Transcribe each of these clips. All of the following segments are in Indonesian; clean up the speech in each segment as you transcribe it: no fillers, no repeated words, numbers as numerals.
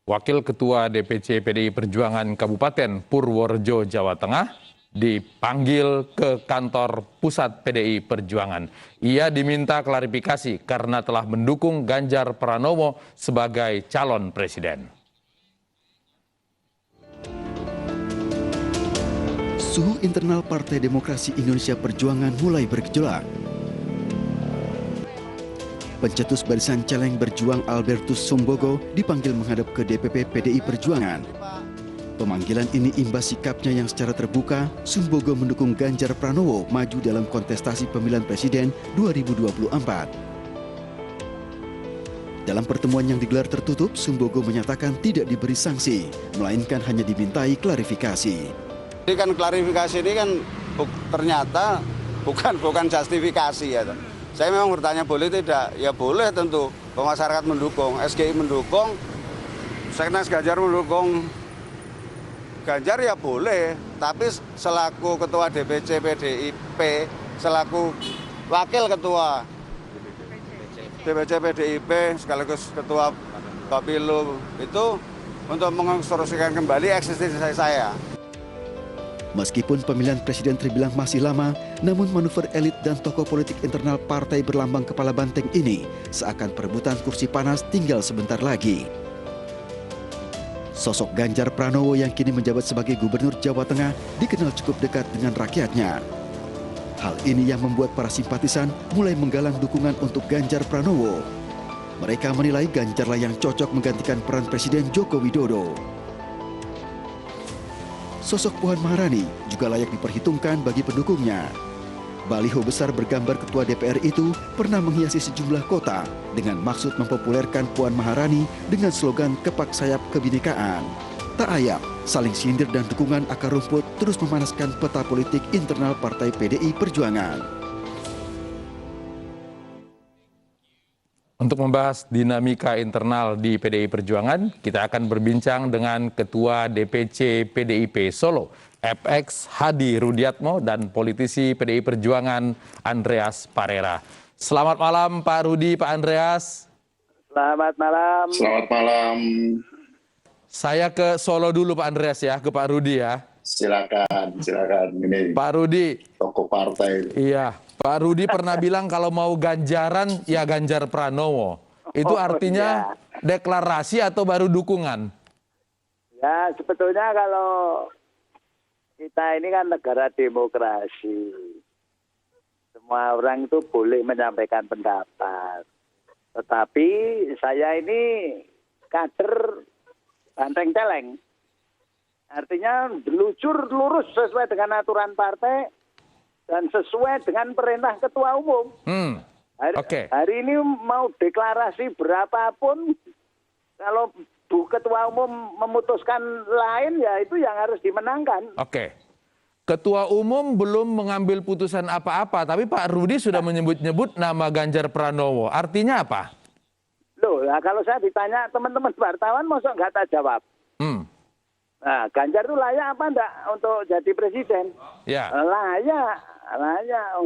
Wakil Ketua DPC PDI Perjuangan Kabupaten Purworejo, Jawa Tengah, dipanggil ke kantor pusat PDI Perjuangan. Ia diminta klarifikasi karena telah mendukung Ganjar Pranowo sebagai calon presiden. Suhu internal Partai Demokrasi Indonesia Perjuangan mulai bergejolak. Pencetus Barisan Celeng Berjuang Albertus Sumbogo dipanggil menghadap ke DPP PDI Perjuangan. Pemanggilan ini imbas sikapnya yang secara terbuka, Sumbogo mendukung Ganjar Pranowo maju dalam kontestasi pemilihan presiden 2024. Dalam pertemuan yang digelar tertutup, Sumbogo menyatakan tidak diberi sanksi, melainkan hanya dimintai klarifikasi. Ini kan klarifikasi ini kan ternyata bukan justifikasi ya. Saya memang bertanya boleh tidak? Ya boleh tentu. Masyarakat mendukung, SGI mendukung, Seknas Ganjar mendukung Ganjar ya boleh. Tapi selaku Ketua DPC PDIP, selaku Wakil Ketua DPC PDIP sekaligus Ketua Bapilu itu untuk menginstruksikan kembali eksistensi saya. Meskipun pemilihan presiden terbilang masih lama, namun manuver elit dan tokoh politik internal partai berlambang kepala banteng ini seakan perebutan kursi panas tinggal sebentar lagi. Sosok Ganjar Pranowo yang kini menjabat sebagai Gubernur Jawa Tengah dikenal cukup dekat dengan rakyatnya. Hal ini yang membuat para simpatisan mulai menggalang dukungan untuk Ganjar Pranowo. Mereka menilai Ganjarlah yang cocok menggantikan peran Presiden Joko Widodo. Sosok Puan Maharani juga layak diperhitungkan bagi pendukungnya. Baliho besar bergambar Ketua DPR itu pernah menghiasi sejumlah kota dengan maksud mempopulerkan Puan Maharani dengan slogan kepak sayap kebinekaan. Tak ayap, saling sindir dan dukungan akar rumput terus memanaskan peta politik internal Partai PDI Perjuangan. Untuk membahas dinamika internal di PDI Perjuangan, kita akan berbincang dengan Ketua DPC PDIP Solo, FX Hadi Rudiatmo, dan politisi PDI Perjuangan Andreas Parera. Selamat malam Pak Rudi, Pak Andreas. Selamat malam. Selamat malam. Saya ke Solo dulu Pak Andreas ya, ke Pak Rudi ya. Silakan. Ini Pak Rudi. tokoh partai. Iya, Pak Rudi pernah bilang kalau mau ganjaran ya Ganjar Pranowo. Itu artinya deklarasi atau baru dukungan? Ya sebetulnya kalau kita ini kan negara demokrasi. Semua orang itu boleh menyampaikan pendapat. Tetapi saya ini kader banteng celeng. Artinya lurus sesuai dengan aturan partai dan sesuai dengan perintah Ketua Umum. Hari ini mau deklarasi berapapun, kalau Bu Ketua Umum memutuskan lain, ya itu yang harus dimenangkan. Ketua Umum belum mengambil putusan apa-apa, tapi Pak Rudi sudah menyebut-nyebut nama Ganjar Pranowo. Artinya apa? Loh, nah kalau saya ditanya teman-teman wartawan, masa nggak tak jawab? Nah, Ganjar itu layak apa enggak untuk jadi presiden? Ya. Layak.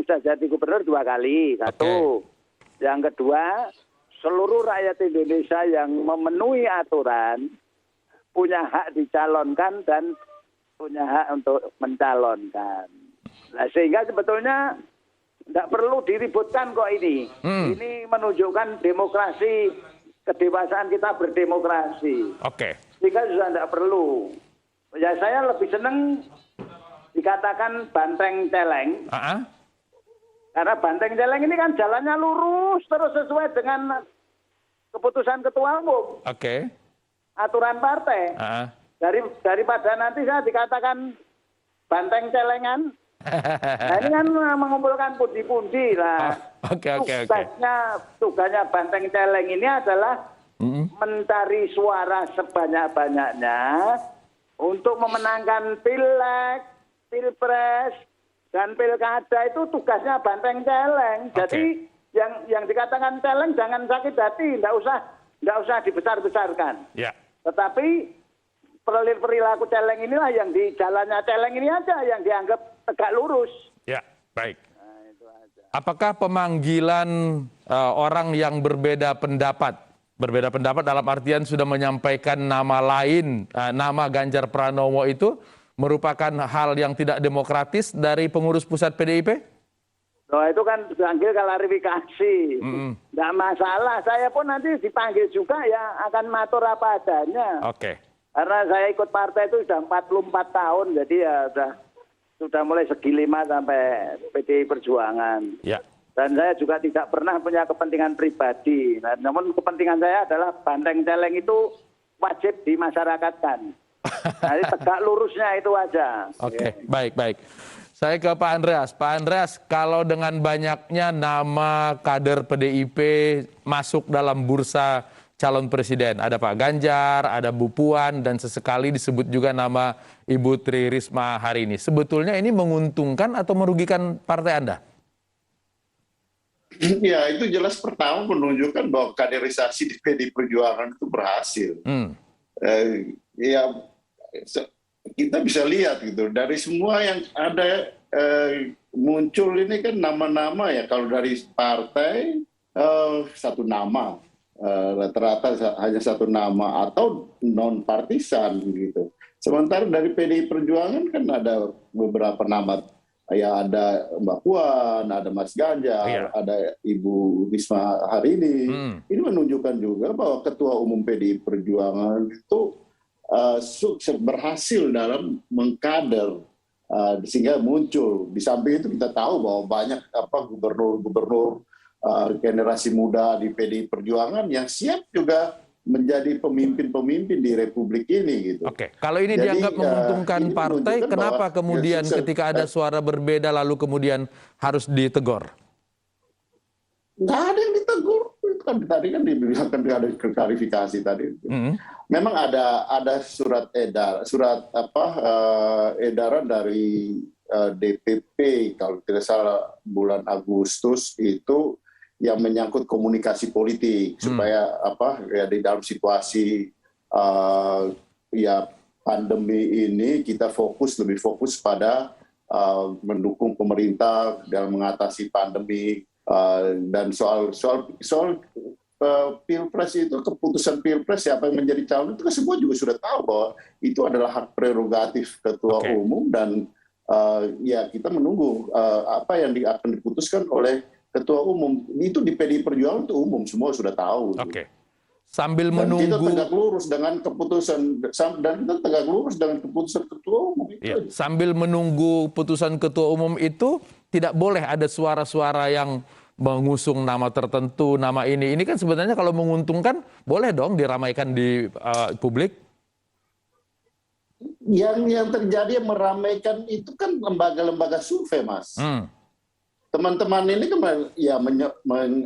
Sudah jadi gubernur 2 kali, satu. Yang kedua, seluruh rakyat Indonesia yang memenuhi aturan punya hak dicalonkan dan punya hak untuk mencalonkan. Nah, sehingga sebetulnya tidak perlu diributkan kok ini. Ini menunjukkan demokrasi, kedewasaan kita berdemokrasi. Sehingga sudah tidak perlu. Ya saya lebih senang dikatakan banteng celeng. Karena banteng celeng ini kan jalannya lurus terus sesuai dengan keputusan Ketua Umum. Aturan partai. Daripada nanti saya dikatakan banteng celengan. Nah ini kan mengumpulkan pundi-pundi lah. Tugasnya banteng celeng ini adalah mencari suara sebanyak-banyaknya untuk memenangkan pileg, pilpres, dan pilkada. Itu tugasnya banteng celeng. Jadi yang dikatakan celeng jangan sakit hati, tidak usah dibesar-besarkan. Tetapi perilaku celeng inilah yang di jalannya celeng ini aja yang dianggap tegak lurus. Baik. Apakah pemanggilan orang yang berbeda pendapat Berbeda pendapat dalam artian sudah menyampaikan nama lain, nama Ganjar Pranowo itu merupakan hal yang tidak demokratis dari pengurus pusat PDIP? Nah, itu kan dipanggil klarifikasi. Nggak masalah, saya pun nanti dipanggil juga ya akan matur apa adanya. Oke. Karena saya ikut partai itu sudah 44 tahun, jadi ya sudah mulai segi 5 sampai PDI Perjuangan. Ya. Dan saya juga tidak pernah punya kepentingan pribadi. Nah, namun kepentingan saya adalah banteng celeng itu wajib dimasyarakatkan. Jadi tegak lurusnya itu aja. Oke, baik. Saya ke Pak Andreas. Pak Andreas, kalau dengan banyaknya nama kader PDIP masuk dalam bursa calon presiden, ada Pak Ganjar, ada Bu Puan, dan sesekali disebut juga nama Ibu Tri Risma hari ini. Sebetulnya ini menguntungkan atau merugikan partai Anda? Ya, itu jelas pertama menunjukkan bahwa kaderisasi di PDI Perjuangan itu berhasil. Ya, kita bisa lihat gitu, dari semua yang ada muncul ini kan nama-nama ya, kalau dari partai satu nama, rata-rata hanya satu nama atau non partisan gitu. Sementara dari PDI Perjuangan kan ada beberapa nama, ya ada Mbak Puan, ada Mas Ganjar, ada Ibu Risma hari ini. Ini menunjukkan juga bahwa Ketua Umum PDI Perjuangan itu sukses berhasil dalam mengkader, sehingga muncul. Di samping itu kita tahu bahwa banyak gubernur-gubernur generasi muda di PDI Perjuangan yang siap juga menjadi pemimpin-pemimpin di Republik ini gitu. Oke, kalau ini jadi, dianggap menguntungkan partai, kenapa kemudian ketika ada suara berbeda lalu kemudian harus ditegur? Nggak ada yang ditegur, itu kan tadi kan dibilangkan ada klarifikasi tadi. Memang ada surat edaran dari DPP kalau tidak salah bulan Agustus itu, yang menyangkut komunikasi politik supaya ya di dalam situasi ya pandemi ini kita lebih fokus pada mendukung pemerintah dalam mengatasi pandemi, dan soal pilpres itu, keputusan pilpres siapa yang menjadi calon itu kan semua juga sudah tahu bahwa itu adalah hak prerogatif Ketua Umum, dan ya kita menunggu apa yang akan diputuskan oleh Ketua Umum. Itu di PDI Perjuangan itu umum, semua sudah tahu. Oke. Sambil dan menunggu, kita tegak lurus dengan keputusan Ketua Umum itu. Ya, sambil menunggu putusan Ketua Umum itu tidak boleh ada suara-suara yang mengusung nama tertentu, nama ini. Ini kan sebenarnya kalau menguntungkan boleh dong diramaikan di publik. Yang terjadi yang meramaikan itu kan lembaga-lembaga survei, Mas. Teman-teman ini kan ya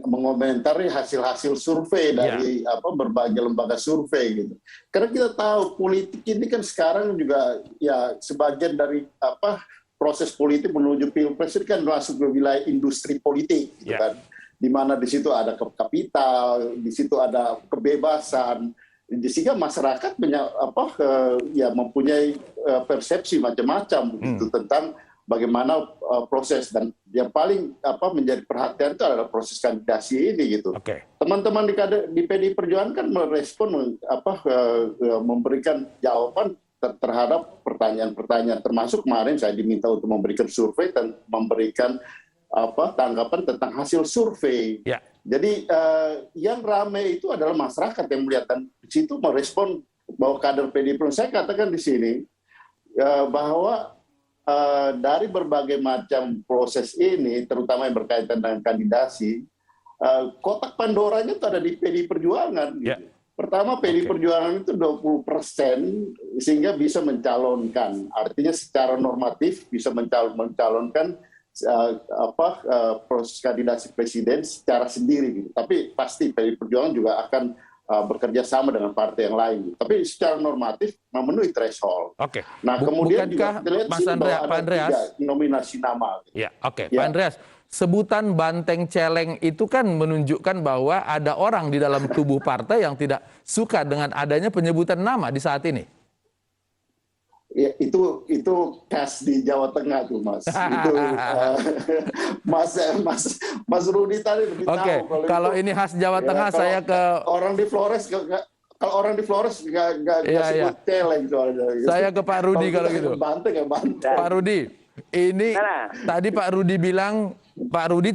mengomentari hasil-hasil survei dari berbagai lembaga survei gitu. Karena kita tahu politik ini kan sekarang juga ya sebagian dari proses politik menuju pilpres ini kan masuk ke wilayah industri politik gitu kan. Di mana di situ ada kapital, di situ ada kebebasan, sehingga masyarakat mempunyai persepsi macam-macam gitu tentang bagaimana proses, dan yang paling menjadi perhatian itu adalah proses kandidasi ini gitu. Teman-teman di PDI Perjuangan kan merespon memberikan jawaban terhadap pertanyaan-pertanyaan, termasuk kemarin saya diminta untuk memberikan survei dan memberikan tanggapan tentang hasil survei. Jadi yang ramai itu adalah masyarakat yang melihat, dan di situ merespon bahwa kader PDI Perjuangan. Saya katakan di sini bahwa dari berbagai macam proses ini, terutama yang berkaitan dengan kandidasi, kotak Pandoranya itu ada di PDI Perjuangan. Gitu. Pertama, PDI Perjuangan itu 20% sehingga bisa mencalonkan. Artinya secara normatif bisa mencalonkan proses kandidasi presiden secara sendiri. Gitu. Tapi pasti PDI Perjuangan juga akan bekerja sama dengan partai yang lain. Tapi secara normatif memenuhi threshold. Nah, kemudian juga Mas Pak Andreas, nominasi nama. Pak Andreas, sebutan banteng celeng itu kan menunjukkan bahwa ada orang di dalam tubuh partai yang tidak suka dengan adanya penyebutan nama di saat ini. Ya, itu khas di Jawa Tengah tuh, Mas. Itu Mas Rudi tadi lebih tahu. Kalau ini khas Jawa Tengah, saya ke orang di Flores. Kalau orang di Flores nggak sebut celeng soalnya. Saya ke Pak Rudi kalau gitu. Banteng ya banteng. Pak Rudi, ini tadi Pak Rudi bilang Pak Rudi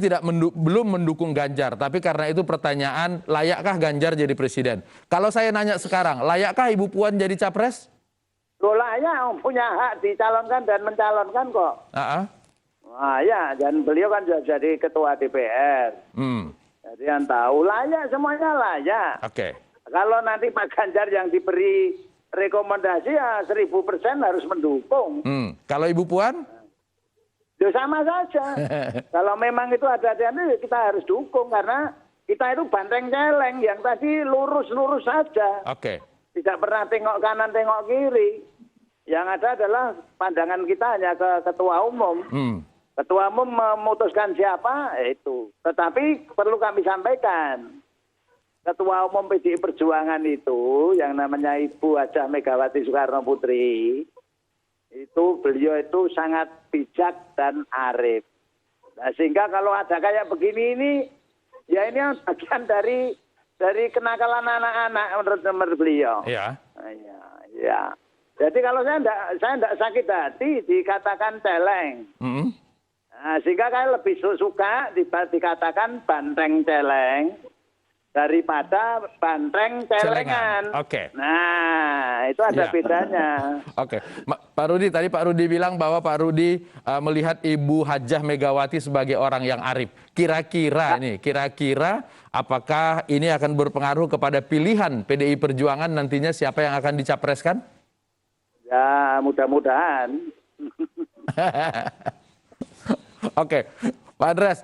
belum mendukung Ganjar, tapi karena itu pertanyaan, layakkah Ganjar jadi presiden? Kalau saya nanya sekarang, layakkah Ibu Puan jadi capres? Loh, layak, punya hak dicalonkan dan mencalonkan kok. Nah, ya, dan beliau kan sudah jadi ketua DPR. Jadi yang tahu layak, semuanya layak. Kalau nanti Pak Ganjar yang diberi rekomendasi ya 1000% harus mendukung. Kalau Ibu Puan? Ya sama saja. Kalau memang itu ada kita harus dukung karena kita itu banteng celeng yang tadi lurus-lurus saja. Tidak pernah tengok kanan tengok kiri. Yang ada adalah pandangan kita hanya ke ketua umum. Ketua umum memutuskan siapa itu. Tetapi perlu kami sampaikan. Ketua Umum PDI Perjuangan itu yang namanya Ibu Hajah Megawati Soekarno Putri, itu beliau itu sangat bijak dan arif. Nah, sehingga kalau ada kayak begini ini, ya ini bagian dari kenakalan anak-anak menurut beliau. Ya. Jadi kalau saya enggak sakit hati dikatakan celeng. Nah, sehingga saya lebih suka dikatakan banteng celeng daripada banteng celengan. Nah, itu ada bedanya. Pak Rudi, tadi Pak Rudi bilang bahwa Pak Rudi melihat Ibu Hajah Megawati sebagai orang yang arif. Kira-kira apakah ini akan berpengaruh kepada pilihan PDI Perjuangan nantinya siapa yang akan dicapreskan? Ya, mudah-mudahan. Pak Andreas,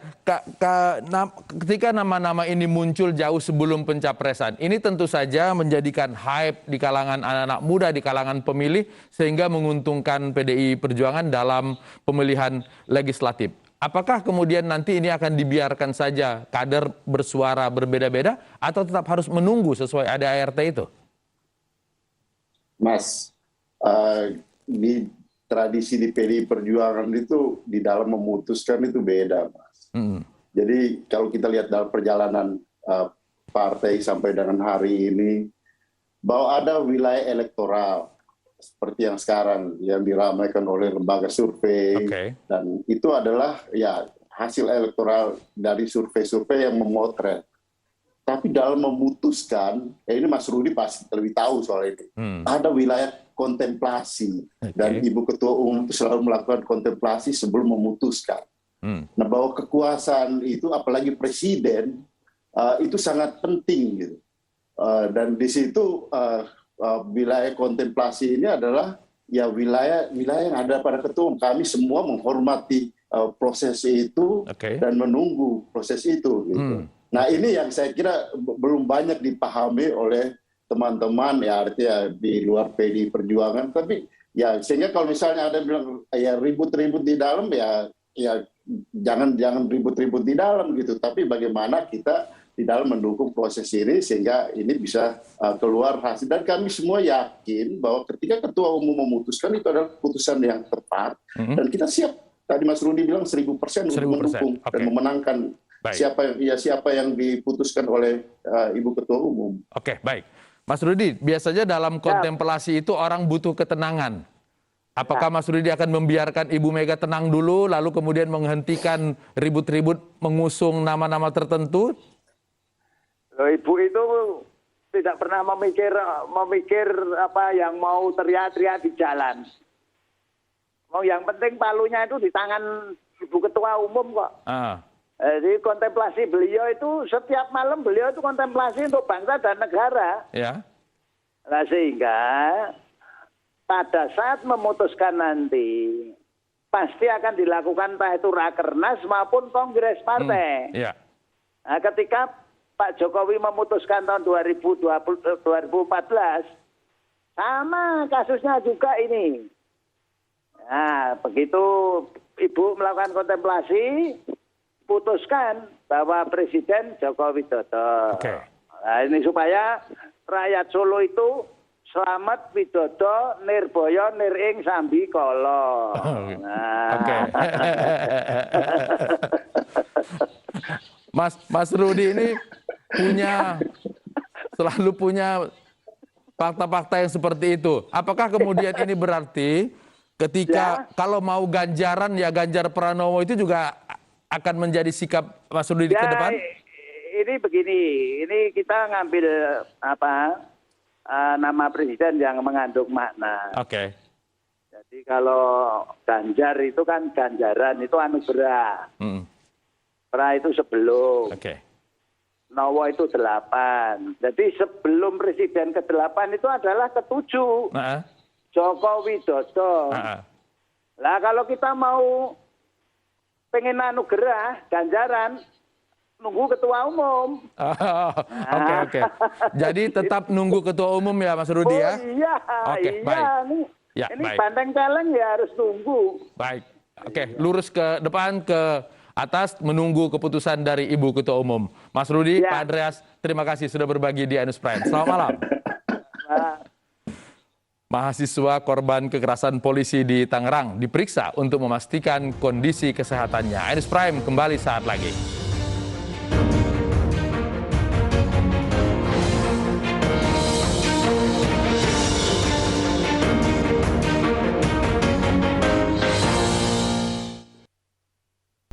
ketika nama-nama ini muncul jauh sebelum pencapresan, ini tentu saja menjadikan hype di kalangan anak-anak muda, di kalangan pemilih, sehingga menguntungkan PDI Perjuangan dalam pemilihan legislatif. Apakah kemudian nanti ini akan dibiarkan saja kader bersuara berbeda-beda, atau tetap harus menunggu sesuai ADART itu? Mas, di tradisi di PDI Perjuangan itu di dalam memutuskan itu beda, Mas. Jadi kalau kita lihat dalam perjalanan partai sampai dengan hari ini, bahwa ada wilayah elektoral seperti yang sekarang yang diramaikan oleh lembaga survei, dan itu adalah ya hasil elektoral dari survei-survei yang memotret. Tapi dalam memutuskan, ini Mas Rudi pasti lebih tahu soal itu. Ada wilayah kontemplasi dan Ibu Ketua Umum itu selalu melakukan kontemplasi sebelum memutuskan. Nah, bahwa kekuasaan itu, apalagi presiden, itu sangat penting gitu. Dan di situ wilayah kontemplasi ini adalah ya wilayah yang ada pada ketua umum. Kami semua menghormati proses itu dan menunggu proses itu. Gitu. Nah, ini yang saya kira belum banyak dipahami oleh teman-teman ya, artinya di luar PDI Perjuangan. Tapi ya sehingga kalau misalnya ada bilang ya ribut-ribut di dalam, ya jangan ribut-ribut di dalam gitu. Tapi bagaimana kita di dalam mendukung proses ini sehingga ini bisa keluar hasil. Dan kami semua yakin bahwa ketika Ketua Umum memutuskan itu adalah keputusan yang tepat dan kita siap. Tadi Mas Rudi bilang 1000% untuk mendukung dan memenangkan siapa yang diputuskan oleh Ibu Ketua Umum. Baik. Mas Rudi, biasanya dalam kontemplasi itu orang butuh ketenangan. Apakah Mas Rudi akan membiarkan Ibu Mega tenang dulu, lalu kemudian menghentikan ribut-ribut mengusung nama-nama tertentu? Ibu itu tidak pernah memikir apa yang mau teriak-teriak di jalan. Yang penting palunya itu di tangan Ibu Ketua Umum kok. Jadi kontemplasi beliau itu setiap malam beliau itu kontemplasi untuk bangsa dan negara. Nah, sehingga pada saat memutuskan nanti pasti akan dilakukan entah itu rakernas maupun kongres partai. Nah, ketika Pak Jokowi memutuskan tahun 2014 sama kasusnya juga ini. Nah, begitu Ibu melakukan kontemplasi, putuskan bahwa Presiden Joko Widodo. Nah, ini supaya rakyat Solo itu Slamet Widodo Nirboyo Niring Sambi Kolo. Oke. Mas Rudi ini selalu punya fakta-fakta yang seperti itu. Apakah kemudian ini berarti ketika kalau mau ganjaran ya Ganjar Pranowo itu juga akan menjadi sikap Mas Rudi ke depan? Ini begini, ini kita ngambil nama presiden yang mengandung makna. Oke. Jadi kalau Ganjar itu kan ganjaran itu anugerah. Pra itu sebelum. Oke. Nowo itu 8. Jadi sebelum presiden ke-8 itu adalah ke-7. Joko Widodo. Lah kalau kita mau pengen anugerah ganjaran, nunggu ketua umum. Oke. Jadi tetap nunggu ketua umum ya Mas Rudi ya? Iya. Oke, baik. Ini banteng celeng ya harus tunggu. Baik. Oke, lurus ke depan ke atas menunggu keputusan dari Ibu Ketua Umum. Mas Rudi, Pak Andreas, terima kasih sudah berbagi di Ainus Prime. Selamat malam. Mahasiswa korban kekerasan polisi di Tangerang diperiksa untuk memastikan kondisi kesehatannya. Ainus Prime kembali saat lagi.